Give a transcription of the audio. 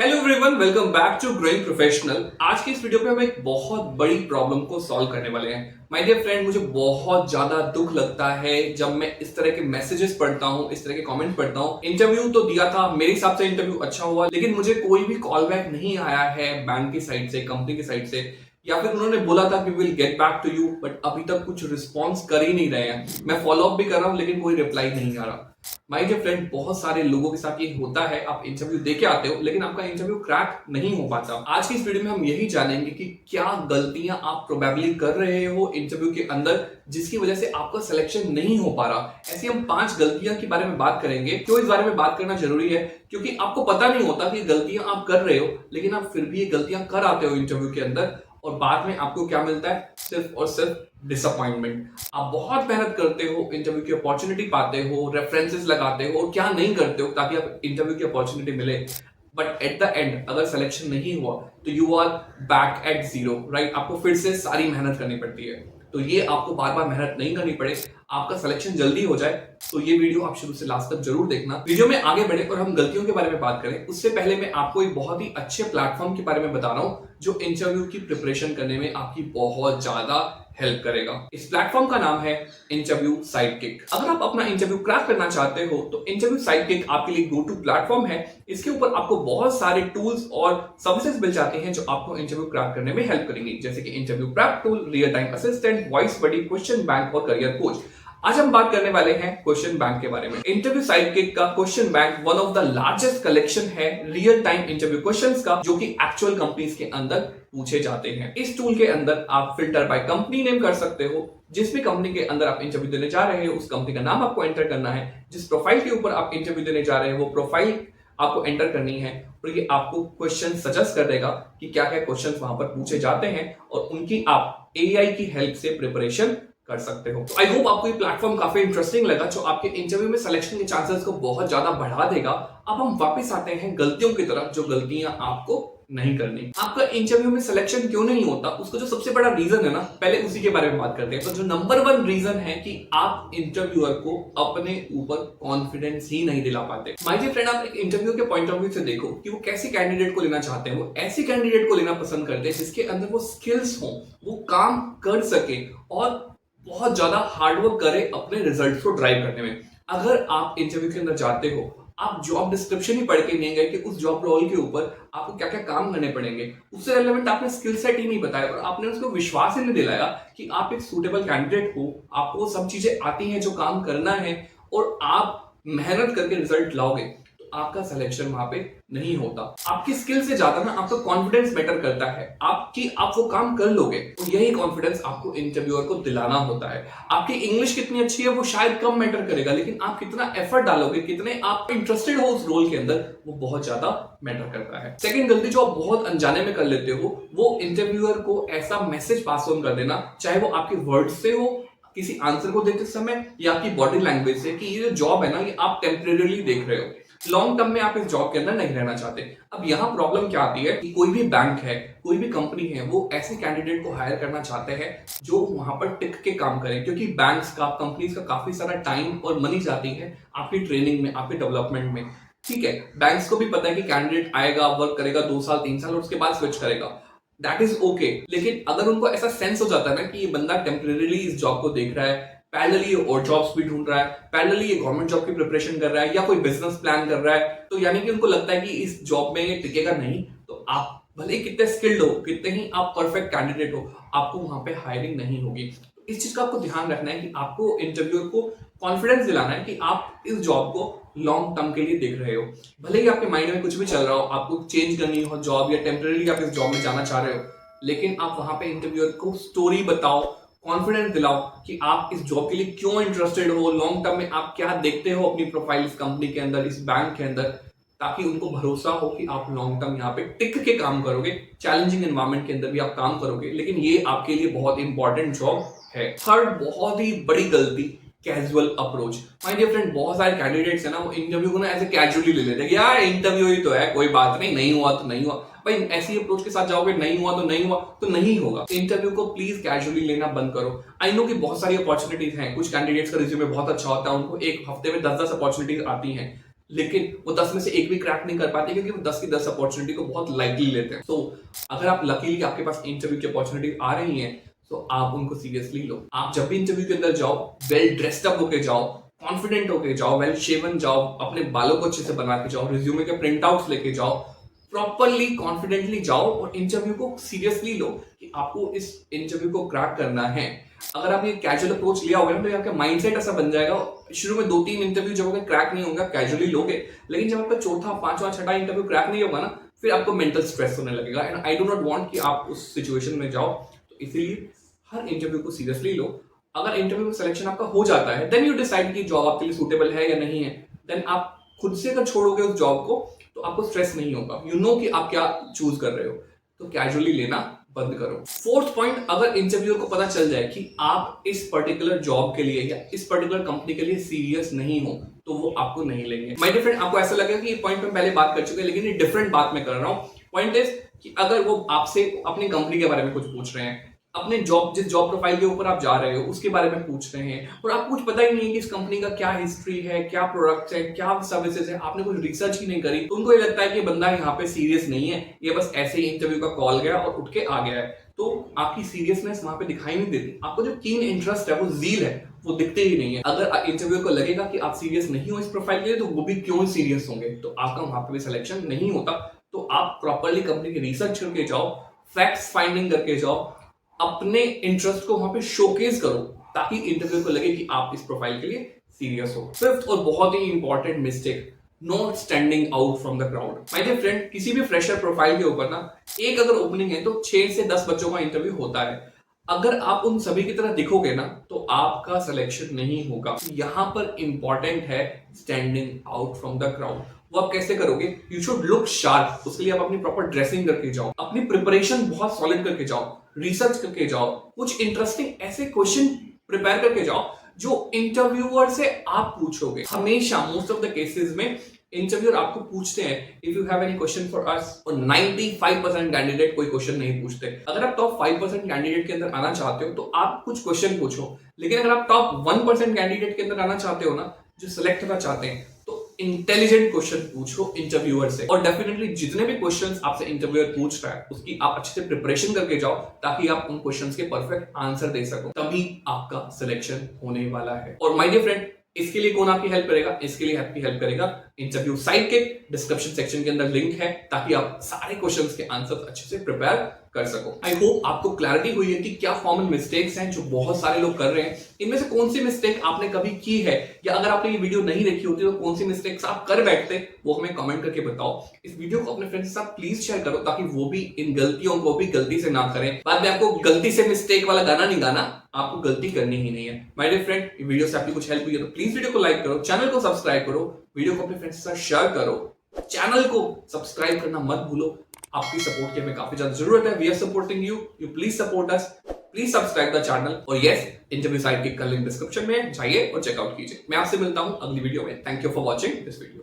Hello everyone, welcome back to growing professional. आज की इस वीडियो पे हम एक बहुत बड़ी प्रॉब्लम को सॉल्व करने वाले हैं। माय डियर फ्रेंड, मुझे बहुत ज्यादा दुख लगता है जब मैं इस तरह के मैसेजेस पढ़ता हूँ, इस तरह के कमेंट पढ़ता हूँ। इंटरव्यू तो दिया था, मेरे हिसाब से इंटरव्यू अच्छा हुआ, लेकिन मुझे कोई भी कॉल बैक नहीं आया है बैंक की साइड से, कंपनी की साइड से, या फिर उन्होंने बोला था कि will get back to you, but अभी तक कुछ रिस्पॉन्स कर ही नहीं रहे हैं। मैं फॉलो अप भी कर रहा हूँ लेकिन कोई रिप्लाई नहीं आ रहा। माय डियर फ्रेंड, बहुत सारे लोगों के साथ ये होता है। आप इंटरव्यू दे के आते हो लेकिन आपका इंटरव्यू क्रैक नहीं हो पाता। आज की इस वीडियो में हम यही जानेंगे कि क्या गलतियां आप प्रोबेबली कर रहे हो इंटरव्यू के अंदर, जिसकी वजह से आपका सिलेक्शन नहीं हो पा रहा। ऐसी हम 5 गलतियां के बारे में बात करेंगे। क्यों इस बारे में बात करना जरूरी है? क्योंकि आपको पता नहीं होता कि गलतियां आप कर रहे हो, लेकिन आप फिर भी ये गलतियां कर आते हो इंटरव्यू के अंदर, और बाद में आपको क्या मिलता है? सिर्फ और सिर्फ डिसअपॉइंटमेंट। आप बहुत मेहनत करते हो, इंटरव्यू की अपॉर्चुनिटी पाते हो, रेफरेंसेस लगाते हो और क्या नहीं करते हो ताकि आप इंटरव्यू की अपॉर्चुनिटी मिले, बट एट द एंड अगर सिलेक्शन नहीं हुआ तो you are back at zero, right? आपको फिर से सारी मेहनत करनी पड़ती है। तो ये आपको बार बार मेहनत नहीं करनी पड़े, आपका सिलेक्शन जल्दी हो जाए, तो ये वीडियो आप शुरू से लास्ट तक जरूर देखना। वीडियो में आगे बढ़े और हम गलतियों के बारे में बात करें, उससे पहले मैं आपको एक बहुत ही अच्छे प्लेटफॉर्म के बारे में बता रहा हूं जो इंटरव्यू की प्रिपरेशन करने में आपकी बहुत ज्यादा हेल्प करेगा। इस प्लेटफॉर्म का नाम है इंटरव्यू साइडकिक। अगर आप अपना इंटरव्यू क्रैक करना चाहते हो तो इंटरव्यू साइडकिक आपके लिए गो टू प्लेटफॉर्म है। इसके ऊपर आपको बहुत सारे टूल्स और सर्विसेज मिल जाते हैं जो आपको इंटरव्यू क्रैक करने में हेल्प करेंगी, जैसे कि interview prep tool, real time assistant, voice buddy, question bank और करियर कोच। आज हम बात करने वाले हैं क्वेश्चन बैंक के बारे में। इंटरव्यू साइडकिक का question bank one of the largest collection है रियल टाइम इंटरव्यू क्वेश्चंस का, जो कि एक्चुअल कंपनीज के अंदर पूछे जाते हैं। इस टूल के अंदर आप फिल्टर बाय कंपनी नेम कर सकते हो। जिस भी कंपनी के अंदर आप इंटरव्यू देने जा रहे हो उस कंपनी का नाम आपको एंटर करना है। जिस प्रोफाइल के ऊपर आप इंटरव्यू देने जा रहे हो वो प्रोफाइल आपको एंटर करनी है, और ये आपको क्वेश्चन सजेस्ट कर देगा कि क्या क्या क्वेश्चन वहां पर पूछे जाते हैं, और उनकी आप एआई की हेल्प से प्रिपरेशन कर सकते हो। आई होप आपको ये प्लेटफॉर्म काफी इंटरेस्टिंग लगा, जो आपके इंटरव्यू में सिलेक्शन के चांसेस को बहुत ज्यादा बढ़ा देगा। अब हम वापस आते हैं गलतियों की तरफ, जो गलतियां आपको नहीं करनी। आपका इंटरव्यू में सिलेक्शन क्यों नहीं होता, उसका जो सबसे बड़ा रीजन है ना, पहले उसी के बारे में बात करते हैं। तो जो नंबर 1 रीजन है कि आप इंटरव्यूअर को अपने ऊपर कॉन्फिडेंस ही नहीं दिला पाते। माय डियर फ्रेंड, आप एक इंटरव्यू के पॉइंट ऑफ व्यू से देखो कि वो कैसे कैंडिडेट को लेना चाहते हैं। वो ऐसी कैंडिडेट को लेना पसंद करते हैं जिसके अंदर वो स्किल्स हो, वो काम कर सके और बहुत ज्यादा हार्डवर्क करे अपने रिजल्ट को ड्राइव करने में। अगर आप इंटरव्यू के अंदर जाते हो, आप जॉब डिस्क्रिप्शन ही पढ़ के नहीं गए कि उस जॉब रोल के ऊपर आपको क्या क्या काम करने पड़ेंगे, उससे रिलेवेंट आपने स्किल सेट ही नहीं बताया और आपने उसको विश्वास ही नहीं दिलाया कि आप एक सूटेबल कैंडिडेट हो, आपको सब चीजें आती हैं जो काम करना है, और आप मेहनत करके रिजल्ट लाओगे, तो आपका सिलेक्शन वहां पे नहीं होता। आपकी स्किल से ज्यादा ना आपका कॉन्फिडेंस मैटर करता है, आप वो काम कर लोगे, तो यही कॉन्फिडेंस आपको इंटरव्यूअर को दिलाना होता है। आपकी इंग्लिश कितनी अच्छी है वो शायद कम मैटर करेगा, लेकिन आप कितना एफर्ट डालोगे, कितने आप इंटरेस्टेड हो उस रोल के अंदर, वो बहुत ज्यादा मैटर करता है। सेकंड गलती जो आप बहुत अनजाने में कर लेते हो, वो इंटरव्यूअर को ऐसा मैसेज पास ऑन कर देना, चाहे वो आपके वर्ड से हो, किसी आंसर को देते समय, या आपकी बॉडी लैंग्वेज से, कि ये जो जॉब है ना, ये आप टेम्परेरीली देख रहे हो, लॉन्ग टर्म में आप इस जॉब के अंदर नहीं रहना चाहते। अब यहाँ प्रॉब्लम क्या आती है कि कोई भी बैंक है, कोई भी कंपनी है, वो ऐसे कैंडिडेट को हायर करना चाहते हैं जो वहां पर टिक के काम करें, क्योंकि बैंक्स का, कंपनीज का काफी सारा टाइम और मनी जाती है आपकी ट्रेनिंग में, आपके डेवलपमेंट में। ठीक है, बैंक्स को भी पता है कि कैंडिडेट आएगा, वर्क करेगा 2 साल 3 साल और उसके बाद स्विच करेगा, दैट इज ओके। लेकिन अगर उनको ऐसा सेंस हो जाता है ना कि ये बंदा टेम्परेरीली इस जॉब को देख रहा है, पैरेलली और जॉब्स भी ढूंढ रहा है, पैरेलली ये गवर्नमेंट जॉब की प्रिपरेशन कर रहा है, या कोई बिजनेस प्लान कर रहा है, तो यानी कि उनको लगता है कि इस जॉब में ये टिकेगा नहीं, तो आप भले कितने स्किल्ड हो, कितने ही आप परफेक्ट कैंडिडेट हो, आपको वहां पे हायरिंग नहीं होगी। तो इस चीज का आपको ध्यान रखना है कि आपको इंटरव्यूअर को कॉन्फिडेंस दिलाना है कि आप इस जॉब को लॉन्ग टर्म के लिए देख रहे हो। भले ही आपके माइंड में कुछ भी चल रहा हो, आपको चेंज करनी हो जॉब, या टेम्परेरी आप इस जॉब में जाना चाह रहे हो, लेकिन आप वहां पे इंटरव्यूअर को स्टोरी बताओ, कॉन्फिडेंस दिलाओ कि आप इस जॉब के लिए क्यों इंटरेस्टेड हो, लॉन्ग टर्म में आप क्या देखते हो अपनी प्रोफाइल इस कंपनी के अंदर, इस बैंक के अंदर, ताकि उनको भरोसा हो कि आप लॉन्ग टर्म यहाँ पे टिक के काम करोगे, चैलेंजिंग एनवायरनमेंट के अंदर भी आप काम करोगे, लेकिन ये आपके लिए बहुत इंपॉर्टेंट जॉब है। थर्ड बहुत ही बड़ी गलती, casual approach. My dear friend, बहुत सारे कैंडिडेट्स है ना, वो इंटरव्यू को ना ऐसे कैजुअली ले लेते हैं कि यार इंटरव्यू ही तो है, कोई बात नहीं, नहीं हुआ तो नहीं हुआ। भाई ऐसी अप्रोच के साथ जाओगे, नहीं हुआ तो नहीं हुआ, तो नहीं होगा। इंटरव्यू को प्लीज कैजुअली लेना बंद करो। आई नो कि बहुत सारी अपॉर्चुनिटीज हैं, कुछ कैंडिडेट्स का रिज्यूमे बहुत अच्छा होता है, उनको एक हफ्ते में 10-10 अपॉर्चुनिटीज आती हैं, लेकिन वो 10 में से एक भी क्रैक नहीं कर पाते क्योंकि वो 10 की 10 अपॉर्चुनिटी को बहुत लाइटली लेते हैं। तो अगर आप लकीली आपके पास इंटरव्यू की अपॉर्चुनिटी आ रही है तो आप उनको सीरियसली लो। आप जब भी इंटरव्यू के अंदर जाओ वेल ड्रेस्ड अप होके जाओ, कॉन्फिडेंट होके जाओ, वेल शेवन जाओ, अपने बालों को अच्छे से बना के जाओ, रिज्यूमे के प्रिंट आउट्स लेके जाओ, प्रॉपरली कॉन्फिडेंटली जाओ और इंटरव्यू को सीरियसली लो कि आपको इस इंटरव्यू को क्रैक करना है। अगर आप ये कैजुअल अप्रोच लिया होगा ना तो आपका माइंडसेट ऐसा बन जाएगा, शुरू में 2-3 इंटरव्यू जब आपका क्रैक नहीं होगा कैजुअली लोगे, लेकिन जब आपका चौथा, पांचवा, छठा इंटरव्यू क्रैक नहीं होगा ना फिर आपको मेंटल स्ट्रेस होने लगेगा। And I do not want कि आप उस सिचुएशन में जाओ। तो इसीलिए हर इंटरव्यू को सीरियसली लो। अगर इंटरव्यू में सिलेक्शन आपका हो जाता है देन यू डिसाइड कि जॉब आपके लिए सूटेबल है या नहीं है। देन आप खुद से अगर छोड़ोगे उस जॉब को तो आपको स्ट्रेस नहीं होगा, यू नो कि आप क्या चूज कर रहे हो। तो कैजुअली लेना बंद करो। फोर्थ पॉइंट, अगर इंटरव्यूअर को पता चल जाए कि आप इस पर्टिकुलर जॉब के लिए या इस पर्टिकुलर कंपनी के लिए सीरियस नहीं हो तो वो आपको नहीं लेंगे। माय डियर फ्रेंड, आपको ऐसा लगेगा कि ये पॉइंट में पहले बात कर चुके हैं लेकिन ये डिफरेंट बात मैं कर रहा हूं। पॉइंट इज कि अगर वो आपसे अपनी कंपनी के बारे में कुछ पूछ रहे हैं, अपने जॉब जिस जॉब प्रोफाइल के ऊपर आप जा रहे हो उसके बारे में पूछ रहे हैं और आपको कुछ पता ही नहीं है कि इस कंपनी का क्या हिस्ट्री है, क्या प्रोडक्ट्स है, क्या सर्विसेज है, आपने कुछ रिसर्च ही नहीं करी, तो उनको ये लगता है कि बंदा यहाँ पे सीरियस नहीं है, ये बस ऐसे ही इंटरव्यू का कॉल गया और उठ के आ गया है। तो आपकी सीरियसनेस वहां पे दिखाई नहीं देती, आपको जो कीन इंटरेस्ट है, वो जील है, वो दिखते ही नहीं है। अगर इंटरव्यू को लगेगा कि आप सीरियस नहीं हो इस प्रोफाइल के लिए तो वो भी क्यों सीरियस होंगे, तो आपका वहां पे भी सिलेक्शन नहीं होता। तो आप प्रॉपरली कंपनी की रिसर्च करके जाओ, फैक्ट्स फाइंडिंग करके जाओ, अपने इंटरेस्ट को वहां पे शोकेस करो ताकि इंटरव्यू को लगे कि आप इस प्रोफाइल के लिए सीरियस हो। फिफ्थ और बहुत ही important mistake, not standing out from the crowd. My dear friend, किसी भी फ्रेशर प्रोफाइल के ऊपर ना एक अगर ओपनिंग है तो 6 से 10 बच्चों का इंटरव्यू होता है। अगर आप उन सभी की तरह दिखोगे ना तो आपका सिलेक्शन नहीं होगा। यहां पर इंपॉर्टेंट है standing out from the crowd. वो आप कैसे करोगे? You should look sharp. उसके लिए आप अपनी प्रॉपर ड्रेसिंग करके जाओ, अपनी प्रिपरेशन बहुत सॉलिड करके जाओ, रिसर्च करके जाओ, कुछ इंटरेस्टिंग ऐसे क्वेश्चन प्रिपेयर करके जाओ जो इंटरव्यूअर से आप पूछोगे। हमेशा मोस्ट ऑफ द केसेस में इंटरव्यूअर आपको पूछते हैं if you have any question for us, और 95% कैंडिडेट कोई क्वेश्चन नहीं पूछते। अगर आप टॉप 5% कैंडिडेट के अंदर आना चाहते हो तो आप कुछ क्वेश्चन पूछो, लेकिन अगर आप टॉप 1% कैंडिडेट के अंदर आना चाहते हो ना, जो सिलेक्ट होना चाहते हैं, तो इंटेलिजेंट क्वेश्चन पूछो इंटरव्यूअर से। और डेफिनेटली जितने भी क्वेश्चंस आपसे इंटरव्यूअर पूछ रहा है उसकी आप अच्छे से प्रिपरेशन करके जाओ ताकि आप उन क्वेश्चंस के परफेक्ट आंसर दे सको, तभी आपका सिलेक्शन होने वाला है। और माय डियर फ्रेंड, इसके लिए कौन आपकी हेल्प करेगा? इसके लिए आपकी हेल्प करेगा इंटरव्यू साइडकिक। डिस्क्रिप्शन सेक्शन के अंदर लिंक है ताकि आप सारे क्वेश्चंस के आंसर्स अच्छे से प्रिपेयर कर सको। आई होप आपको क्लैरिटी हुई है कि क्या कॉमन मिस्टेक्स हैं जो बहुत सारे लोग कर रहे हैं। इनमें से कौन सी मिस्टेक आपने कभी की है, या अगर आपने ये वीडियो नहीं देखी होती तो कौन सी मिस्टेक्स आप कर बैठते, वो हमें कमेंट करके बताओ। इस वीडियो को अपने फ्रेंड्स के साथ प्लीज शेयर करो ताकि वो भी इन गलतियों को भी गलती से ना करें। बाद में आपको गलती से मिस्टेक वाला गाना नहीं गाना, आपको गलती करनी ही नहीं है। माय डियर फ्रेंड, वीडियो से आपकी कुछ हेल्प हुई है तो प्लीज वीडियो को लाइक करो, चैनल को सब्सक्राइब करो, वीडियो को अपने फ्रेंड्स के साथ शेयर करो, चैनल को सब्सक्राइब करना मत भूलो। आपकी सपोर्ट की हमें काफी ज्यादा जरूरत है। We are supporting you, you please support us, please subscribe the channel. और यस, इंटरव्यू साइडकिक का लिंक डिस्क्रिप्शन में जाइए और चेकआउट कीजिए। मैं आपसे मिलता हूं अगली वीडियो में। Thank you for watching this video.